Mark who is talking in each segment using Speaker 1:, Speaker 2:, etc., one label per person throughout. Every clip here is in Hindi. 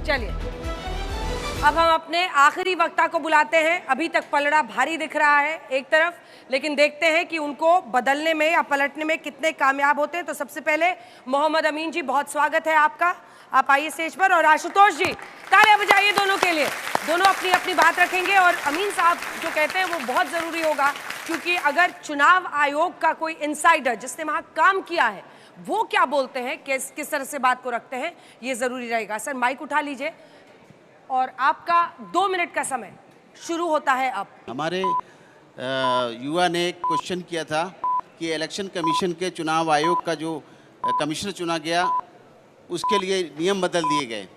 Speaker 1: चलिए अब हम अपने आखिरी वक्ता को बुलाते हैं। अभी तक पलड़ा भारी दिख रहा है एक तरफ, लेकिन देखते हैं कि उनको बदलने में या पलटने में कितने कामयाब होते हैं। तो सबसे पहले मोहम्मद अमीन जी, बहुत स्वागत है आपका, आप आइए स्टेज पर। और आशुतोष जी, तालियां बजाइए दोनों के लिए। दोनों अपनी अपनी बात रखेंगे और अमीन साहब जो कहते हैं वो बहुत जरूरी होगा, क्योंकि अगर चुनाव आयोग का कोई इनसाइडर जिसने वहां काम किया है वो क्या बोलते हैं, किस तरह से बात को रखते हैं, ये जरूरी रहेगा। सर माइक उठा लीजिए और आपका 2 मिनट का समय शुरू होता है अब।
Speaker 2: हमारे युवा ने एक क्वेश्चन किया था कि इलेक्शन कमीशन के चुनाव आयोग का जो कमिश्नर चुना गया उसके लिए नियम बदल दिए गए।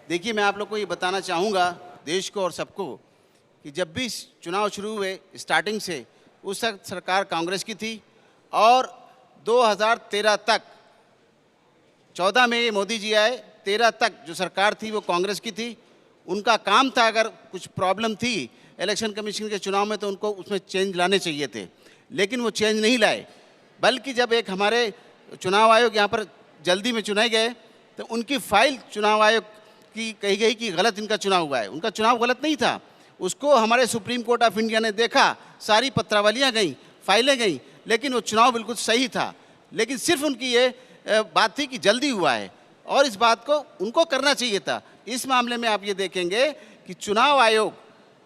Speaker 2: देखिए, मैं आप लोग को ये बताना चाहूँगा, देश को और सबको, कि जब भी चुनाव शुरू हुए स्टार्टिंग से उस वक्त सरकार कांग्रेस की थी और 2013 तक, 14 में मोदी जी आए, 13 तक जो सरकार थी वो कांग्रेस की थी। उनका काम था अगर कुछ प्रॉब्लम थी इलेक्शन कमीशन के चुनाव में तो उनको उसमें चेंज लाने चाहिए थे, लेकिन वो चेंज नहीं लाए। बल्कि जब एक हमारे चुनाव आयोग यहाँ पर जल्दी में चुनाए गए तो उनकी फाइल चुनाव आयोग की कही गई कि गलत इनका चुनाव हुआ है। उनका चुनाव गलत नहीं था, उसको हमारे सुप्रीम कोर्ट ऑफ इंडिया ने देखा, सारी पत्रावलियाँ गई, फाइलें गई, लेकिन वो चुनाव बिल्कुल सही था। लेकिन सिर्फ उनकी ये बात थी कि जल्दी हुआ है और इस बात को उनको करना चाहिए था। इस मामले में आप ये देखेंगे कि चुनाव आयोग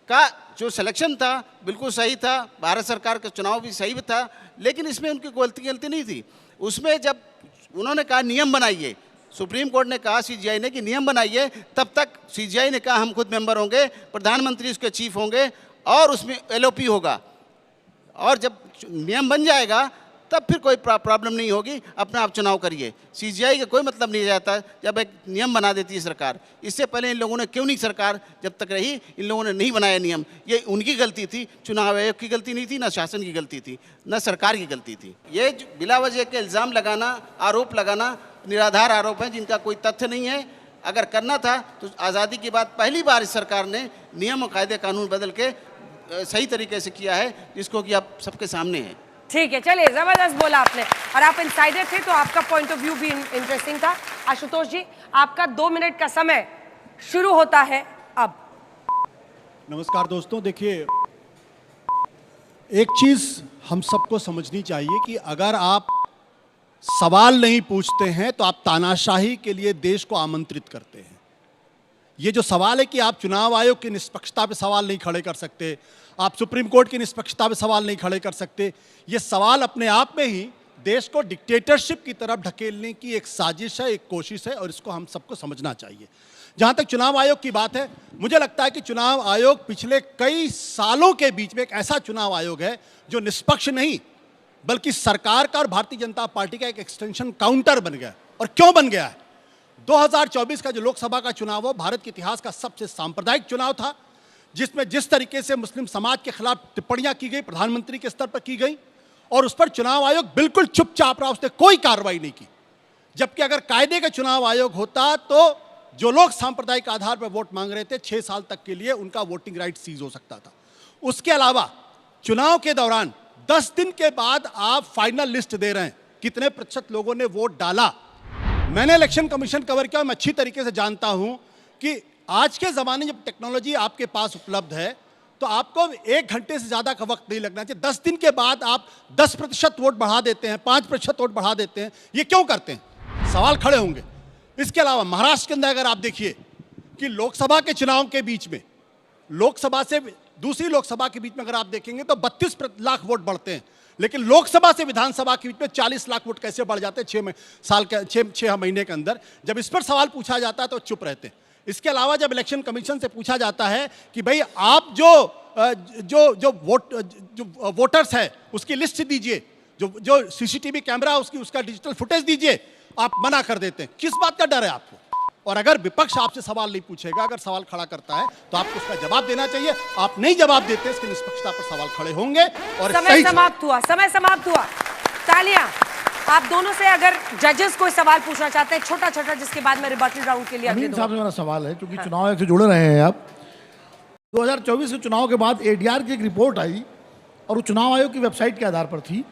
Speaker 2: का जो सिलेक्शन था बिल्कुल सही था, भारत सरकार का चुनाव भी सही था, लेकिन इसमें उनकी गलती नहीं थी। उसमें जब उन्होंने कहा नियम बनाइए, सुप्रीम कोर्ट ने कहा सीजीआई ने कि नियम बनाइए, तब तक सीजीआई ने कहा हम खुद मेंबर होंगे, प्रधानमंत्री उसके चीफ होंगे और उसमें एलओपी होगा, और जब नियम बन जाएगा तब फिर कोई प्रॉब्लम नहीं होगी, अपना आप चुनाव करिए। सीजीआई का कोई मतलब नहीं जाता जब एक नियम बना देती है सरकार। इससे पहले इन लोगों ने क्यों नहीं, सरकार जब तक रही इन लोगों ने नहीं बनाया नियम। ये उनकी गलती थी, चुनाव आयोग की गलती नहीं थी, ना शासन की गलती थी, ना सरकार की गलती थी। ये बिला वजह के इल्ज़ाम लगाना, आरोप लगाना निराधार आरोप हैं जिनका कोई तथ्य नहीं है। अगर करना था तो आज़ादी के बाद पहली बार इस सरकार ने नियम और कायदे कानून बदल के सही तरीके से किया है, जिसको कि आप सबके सामने है।
Speaker 1: ठीक है, चलिए, जबरदस्त बोला आपने, और आप इनसाइडर थे तो आपका पॉइंट ऑफ व्यू भी इंटरेस्टिंग था। आशुतोष जी, आपका 2 मिनट का समय शुरू होता है अब।
Speaker 3: नमस्कार दोस्तों, देखिए एक चीज हम सबको समझनी चाहिए कि अगर आप सवाल नहीं पूछते हैं तो आप तानाशाही के लिए देश को आमंत्रित करते हैं। ये जो सवाल है कि आप चुनाव आयोग की निष्पक्षता पे सवाल नहीं खड़े कर सकते, आप सुप्रीम कोर्ट की निष्पक्षता पे सवाल नहीं खड़े कर सकते, ये सवाल अपने आप में ही देश को डिक्टेटरशिप की तरफ ढकेलने की एक साजिश है, एक कोशिश है, और इसको हम सबको समझना चाहिए। जहां तक चुनाव आयोग की बात है, मुझे लगता है कि चुनाव आयोग पिछले कई सालों के बीच में एक ऐसा चुनाव आयोग है जो निष्पक्ष नहीं बल्कि सरकार का और भारतीय जनता पार्टी का एक एक्सटेंशन काउंटर बन गया। और क्यों बन गया है? 2024 का जो लोकसभा का चुनाव हो, भारत के इतिहास का सबसे सांप्रदायिक चुनाव था, जिसमें जिस तरीके से मुस्लिम समाज के खिलाफ टिप्पणियां की गई, प्रधानमंत्री के स्तर पर की गई, और उस पर चुनाव आयोग बिल्कुल चुपचाप रहा, उसने कोई कार्रवाई नहीं की। जबकि अगर कायदे का चुनाव आयोग होता तो जो लोग सांप्रदायिक आधार पर वोट मांग रहे थे 6 साल तक के लिए उनका वोटिंग राइट सीज हो सकता था। उसके अलावा चुनाव के दौरान 10 दिन के बाद आप फाइनल लिस्ट दे रहे हैं कितने प्रतिशत लोगों ने वोट डाला। मैंने इलेक्शन कमीशन कवर किया, मैं अच्छी तरीके से जानता हूं कि आज के ज़माने जब टेक्नोलॉजी आपके पास उपलब्ध है तो आपको 1 घंटे से ज़्यादा का वक्त नहीं लगना चाहिए। 10 दिन के बाद आप 10% वोट बढ़ा देते हैं, 5% वोट बढ़ा देते हैं, ये क्यों करते हैं? सवाल खड़े होंगे। इसके अलावा महाराष्ट्र के अंदर अगर आप देखिए कि लोकसभा के चुनाव के बीच में, लोकसभा से दूसरी लोकसभा के बीच में अगर आप देखेंगे तो 32 लाख वोट बढ़ते हैं, लेकिन लोकसभा से विधानसभा के बीच में 40 लाख वोट कैसे बढ़ जाते हैं 6 महीने के अंदर? जब इस पर सवाल पूछा जाता है तो चुप रहते हैं। इसके अलावा जब इलेक्शन कमीशन से पूछा जाता है कि भाई आप जो वोटर्स है उसकी लिस्ट दीजिए, जो सीसीटीवी कैमरा उसका डिजिटल फुटेज दीजिए, आप मना कर देते हैं। किस बात का डर है आपको? और अगर विपक्ष आपसे सवाल नहीं पूछेगा, अगर सवाल खड़ा करता है तो आपको उसका जवाब देना चाहिए। आप नहीं जवाब देते, इसकी निष्पक्षता पर सवाल खड़े होंगे। और
Speaker 1: समय समाप्त हुआ। तालियां आप दोनों से। अगर जजेस कोई सवाल पूछना चाहते हैं छोटा छोटा, जिसके बाद में रिबटल राउंड के लिए
Speaker 4: अमीन साहब से मेरा सवाल है, क्योंकि चुनाव आयोग से जुड़े रहे हैं आप। 2024 के चुनाव के बाद एडीआर की एक रिपोर्ट आई और वो चुनाव आयोग की वेबसाइट के आधार पर थी,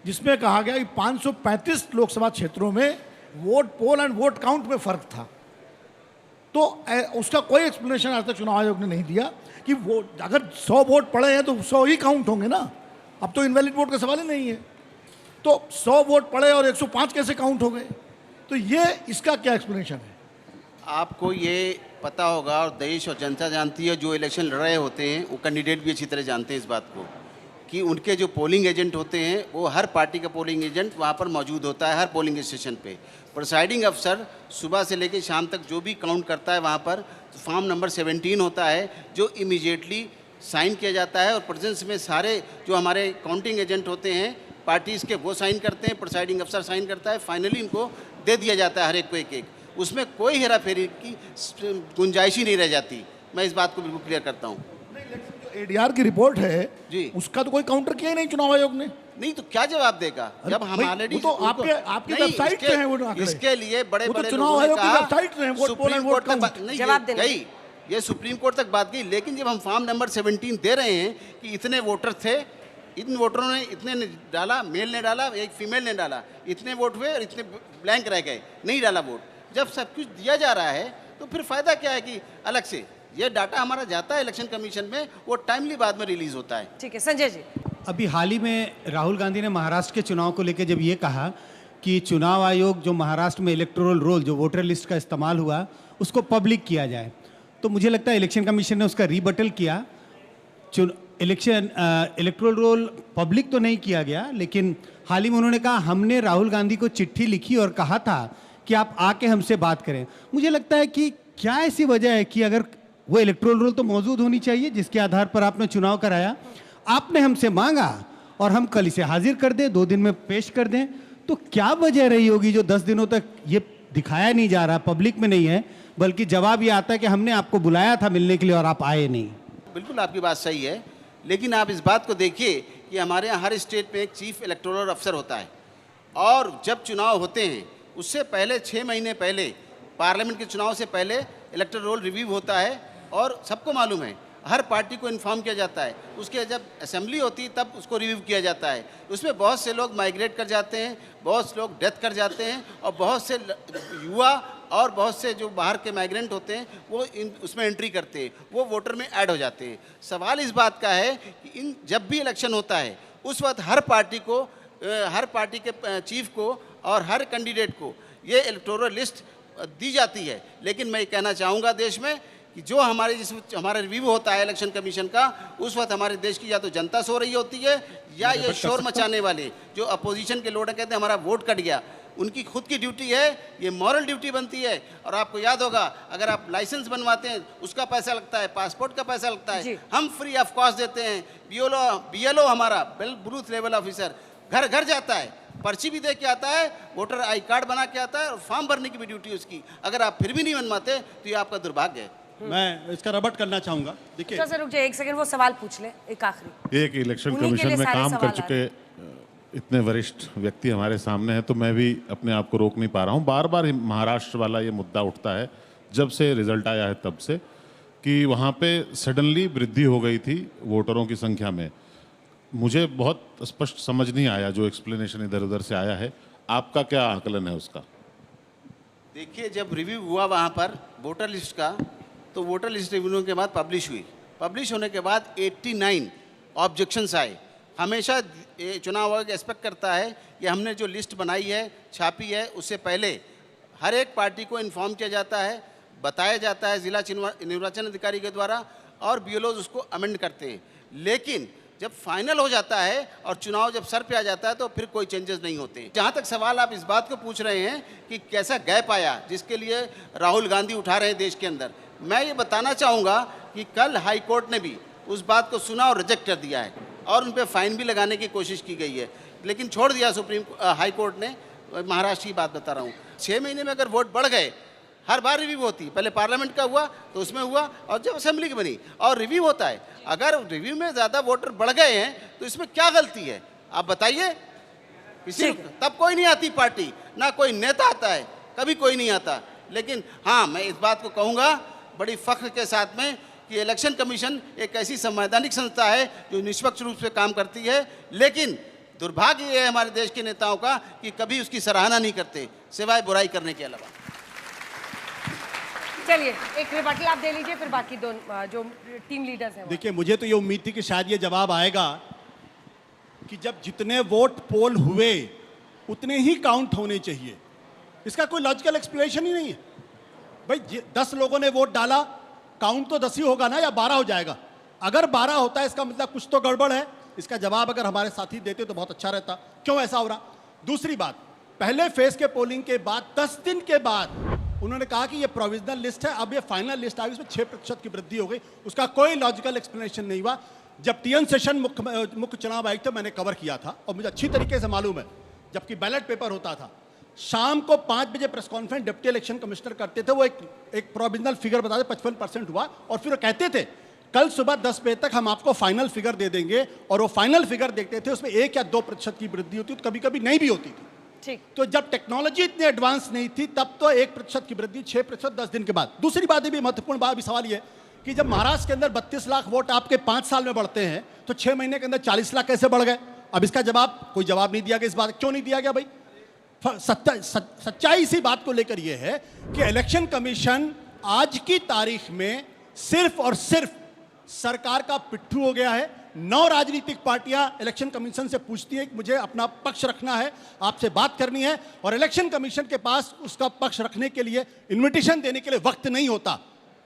Speaker 4: जिसमें कहा गया कि 535 लोकसभा क्षेत्रों में vote poll and vote count में फर्क था। तो उसका कोई एक्सप्लेनेशन आज तक चुनाव आयोग ने नहीं दिया कि वो अगर 100 वोट पड़े हैं तो 100 ही काउंट होंगे ना। अब तो इनवैलिड वोट का सवाल ही नहीं है। तो 100 वोट पड़े और 105 कैसे काउंट हो गए? तो ये इसका क्या एक्सप्लेनेशन है?
Speaker 2: आपको ये पता होगा और देश और जनता जानती है, जो इलेक्शन लड़ रहे होते हैं वो कैंडिडेट भी अच्छी तरह जानते हैं इस बात को, कि उनके जो पोलिंग एजेंट होते हैं वो हर पार्टी का पोलिंग एजेंट वहाँ पर मौजूद होता है हर पोलिंग स्टेशन पे। प्रिसाइडिंग अफसर सुबह से लेकर शाम तक जो भी काउंट करता है वहाँ पर फॉर्म नंबर 17 होता है जो इमीडिएटली साइन किया जाता है, और प्रेजेंस में सारे जो हमारे काउंटिंग एजेंट होते हैं पार्टीज़ के वो साइन करते हैं, प्रिसाइडिंग अफसर साइन करता है, फाइनली इनको दे दिया जाता है हर एक को एक एक। उसमें कोई हेरा फेरी की गुंजाइश ही नहीं रह जाती। मैं इस बात को बिल्कुल क्लियर करता हूँ।
Speaker 4: एडीआर की रिपोर्ट है
Speaker 2: जी,
Speaker 4: उसका तो कोई काउंटर किया ही नहीं चुनाव आयोग ने।
Speaker 2: नहीं तो क्या जवाब देगा जब हम ऑलरेडी
Speaker 4: तो आपकी वेबसाइट पे है वो आंकड़े।
Speaker 2: इसके लिए बड़े बड़े
Speaker 4: चुनाव
Speaker 2: लोगों ने
Speaker 4: आयोग की
Speaker 2: कहा
Speaker 4: वेबसाइट पे है, vote poll and
Speaker 2: supreme
Speaker 4: vote
Speaker 2: court तक
Speaker 4: काउंट।
Speaker 2: नहीं
Speaker 1: जवाब देने
Speaker 2: गई, ये सुप्रीम कोर्ट तक बात गई। लेकिन जब हम फॉर्म नंबर 17 दे रहे हैं कि इतने वोटर थे, इन वोटरों ने इतने ने डाला, मेल ने डाला, एक फीमेल ने डाला, इतने वोट हुए और इतने ब्लैंक रह गए, नहीं डाला वोट। जब सब कुछ दिया जा रहा है तो फिर फायदा क्या है कि अलग से ये डाटा हमारा जाता है इलेक्शन कमीशन में, वो टाइमली बाद में रिलीज होता है।
Speaker 1: ठीक है संजय जी।
Speaker 5: अभी हाल ही में राहुल गांधी ने महाराष्ट्र के चुनाव को लेकर जब ये कहा कि चुनाव आयोग जो महाराष्ट्र में इलेक्टोरल रोल जो वोटर लिस्ट का इस्तेमाल हुआ उसको पब्लिक किया जाए, तो मुझे लगता है इलेक्शन कमीशन ने उसका रीबटल किया। इलेक्टोरल रोल पब्लिक तो नहीं किया गया, लेकिन हाल ही में उन्होंने कहा हमने राहुल गांधी को चिट्ठी लिखी और कहा था कि आप आके हमसे बात करें। मुझे लगता है कि क्या ऐसी वजह है कि अगर वो इलेक्टोरल रोल तो मौजूद होनी चाहिए जिसके आधार पर आपने चुनाव कराया, आपने हमसे मांगा और हम कल इसे हाजिर कर दें, 2 दिन में पेश कर दें, तो क्या वजह रही होगी जो 10 दिनों तक ये दिखाया नहीं जा रहा, पब्लिक में नहीं है, बल्कि जवाब ये आता है कि हमने आपको बुलाया था मिलने के लिए और आप आए नहीं।
Speaker 2: बिल्कुल आपकी बात सही है, लेकिन आप इस बात को देखिए कि हमारे यहाँ हर स्टेट में एक चीफ इलेक्टोरल अफसर होता है, और जब चुनाव होते हैं उससे पहले 6 महीने पहले पार्लियामेंट के चुनाव से पहले इलेक्टोरल रोल रिव्यू होता है, और सबको मालूम है हर पार्टी को इन्फॉर्म किया जाता है। उसके जब असेंबली होती है तब उसको रिव्यू किया जाता है। उसमें बहुत से लोग माइग्रेट कर जाते हैं, बहुत से लोग डेथ कर जाते हैं, और बहुत से युवा और बहुत से जो बाहर के माइग्रेंट होते हैं वो उसमें एंट्री करते हैं, वो वोटर में ऐड हो जाते हैं। सवाल इस बात का है कि जब भी इलेक्शन होता है उस वक्त हर पार्टी के चीफ को और हर कैंडिडेट को ये इलेक्टोरल लिस्ट दी जाती है। लेकिन मैं ये कहना चाहूँगा देश में कि जो हमारा रिव्यू होता है इलेक्शन कमीशन का, उस वक्त हमारे देश की या तो जनता सो रही होती है या ये शोर मचाने वाले जो अपोजिशन के लोग कहते हैं हमारा वोट कट गया, उनकी खुद की ड्यूटी है, ये मॉरल ड्यूटी बनती है। और आपको याद होगा अगर आप लाइसेंस बनवाते हैं उसका पैसा लगता है, पासपोर्ट का पैसा लगता है, हम फ्री ऑफ कॉस्ट देते हैं। BLO हमारा बूथ लेवल ऑफिसर घर घर जाता है, पर्ची भी दे के आता है, वोटर आई कार्ड बना के आता है, और फॉर्म भरने की भी ड्यूटी उसकी। अगर आप फिर भी नहीं बनवाते तो ये आपका दुर्भाग्य है।
Speaker 3: मैं इसका रबट करना चाहूंगा। देखिए
Speaker 1: सर रुक जाइए एक सेकंड, वो सवाल पूछ ले एक आखिरी।
Speaker 6: एक इलेक्शन
Speaker 1: उन्हीं के
Speaker 6: कमीशन
Speaker 1: लिए
Speaker 6: में
Speaker 1: सारे
Speaker 6: काम
Speaker 1: सवाल
Speaker 6: कर चुके इतने वरिष्ठ व्यक्ति हमारे सामने हैं, तो मैं भी अपने आप को रोक नहीं पा रहा हूँ। बार बार महाराष्ट्र वाला ये मुद्दा उठता है जब से रिजल्ट आया है तब से, कि वहाँ पे सडनली वृद्धि हो गई थी वोटरों की संख्या में। मुझे बहुत स्पष्ट समझ नहीं आया जो एक्सप्लेनेशन इधर उधर से आया है, आपका क्या आकलन है उसका?
Speaker 2: देखिए जब रिव्यू हुआ वहाँ पर वोटर लिस्ट का, तो वोटर लिस्ट रिव्यू के बाद पब्लिश हुई। पब्लिश होने के बाद 89 ऑब्जेक्शंस आए। हमेशा चुनाव आयोग एक्सपेक्ट करता है कि हमने जो लिस्ट बनाई है, छापी है, उससे पहले हर एक पार्टी को इन्फॉर्म किया जाता है, बताया जाता है जिला निर्वाचन अधिकारी के द्वारा, और BLOs उसको अमेंड करते हैं। लेकिन जब फाइनल हो जाता है और चुनाव जब सर पे आ जाता है तो फिर कोई चेंजेस नहीं होते। जहाँ तक सवाल आप इस बात को पूछ रहे हैं कि कैसा गैप आया जिसके लिए राहुल गांधी उठा रहे हैं देश के अंदर, मैं ये बताना चाहूँगा कि कल हाई कोर्ट ने भी उस बात को सुना और रिजेक्ट कर दिया है, और उन पर फाइन भी लगाने की कोशिश की गई है, लेकिन छोड़ दिया हाई कोर्ट ने। महाराष्ट्र की बात बता रहा हूँ, 6 महीने में अगर वोट बढ़ गए, हर बार रिव्यू होती है, पहले पार्लियामेंट का हुआ तो उसमें हुआ, और जब असेंबली की बनी और रिव्यू होता है। अगर रिव्यू में ज़्यादा वोटर बढ़ गए हैं तो इसमें क्या गलती है आप बताइए? इसी तब कोई नहीं आती पार्टी, ना कोई नेता आता है, कभी कोई नहीं आता। लेकिन हाँ, मैं इस बात को कहूँगा बड़ी फख्र के साथ में कि इलेक्शन कमीशन एक ऐसी संवैधानिक संस्था है जो निष्पक्ष रूप से काम करती है, लेकिन दुर्भाग्य ये है हमारे देश के नेताओं का कि कभी उसकी सराहना नहीं करते सिवाय बुराई करने के अलावा।
Speaker 1: चलिए एक रिबटल आप दे लीजिए, फिर बाकी दोनों जो टीम लीडर्स हैं वो।
Speaker 3: देखिए, मुझे तो ये उम्मीद थी कि शायद ये जवाब आएगा कि जब जितने वोट पोल हुए उतने ही काउंट होने चाहिए। इसका कोई लॉजिकल एक्सप्लेनेशन ही नहीं है भाई। 10 लोगों ने वोट डाला, काउंट तो 10 ही होगा ना, या 12 हो जाएगा? अगर 12 होता है इसका मतलब कुछ तो गड़बड़ है। इसका जवाब अगर हमारे साथी देते तो बहुत अच्छा रहता। क्यों ऐसा हो रहा? दूसरी बात, पहले फेज के पोलिंग के बाद 10 दिन के बाद उन्होंने कहा कि ये प्रोविजनल लिस्ट है, अब ये फाइनल लिस्ट आ गई, इसमें 6% की वृद्धि हो गई। उसका कोई लॉजिकल एक्सप्लेनेशन नहीं हुआ। जब टीएन सेशन मुख्य चुनाव आयुक्त थे, मैंने कवर किया था और मुझे अच्छी तरीके से मालूम है, जबकि बैलेट पेपर होता था, शाम को 5 बजे press conference deputy election commissioner करते थे। वो एक प्रोविजनल फिगर बताते 55% हुआ, और फिर वो कहते थे कल सुबह 10 बजे तक हम आपको फाइनल फिगर दे देंगे। और वो फाइनल फिगर देखते थे, उसमें 1 या 2% की वृद्धि होती, तो कभी कभी नहीं भी होती थी।
Speaker 1: ठीक।
Speaker 3: तो जब टेक्नोलॉजी इतनी एडवांस नहीं थी, तब तो 1% की वृद्धि, 6% 10 दिन के बाद। दूसरी बात ये भी महत्वपूर्ण बात, भी सवाल ये कि जब महाराष्ट्र के अंदर 32 लाख वोट आपके 5 साल में बढ़ते हैं, तो 6 महीने के अंदर 40 लाख कैसे बढ़ गए? अब इसका जवाब, कोई जवाब नहीं दिया गया। इस बात क्यों नहीं दिया गया भाई? सच्चाई इसी बात को लेकर यह है कि इलेक्शन कमीशन आज की तारीख में सिर्फ और सिर्फ सरकार का पिट्ठू हो गया है। 9 राजनीतिक पार्टियां इलेक्शन कमीशन से पूछती हैं कि मुझे अपना पक्ष रखना है, आपसे बात करनी है, और इलेक्शन कमीशन के पास उसका पक्ष रखने के लिए, इन्विटेशन देने के लिए वक्त नहीं होता।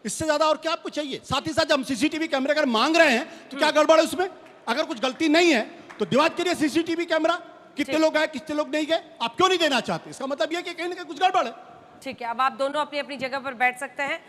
Speaker 3: इससे ज्यादा और क्या आपको चाहिए? साथ ही साथ जब हम सीसीटीवी कैमरे अगर मांग रहे हैं, तो क्या गड़बड़ है उसमें? अगर कुछ गलती नहीं है तो डिवाइड करिए सीसीटीवी कैमरा, कितने लोग आए, कितने लोग नहीं गए। आप क्यों नहीं देना चाहते? इसका मतलब यह कि कहीं ना कहीं कुछ गड़बड़ है।
Speaker 1: ठीक है, अब आप दोनों अपनी अपनी जगह पर बैठ सकते हैं।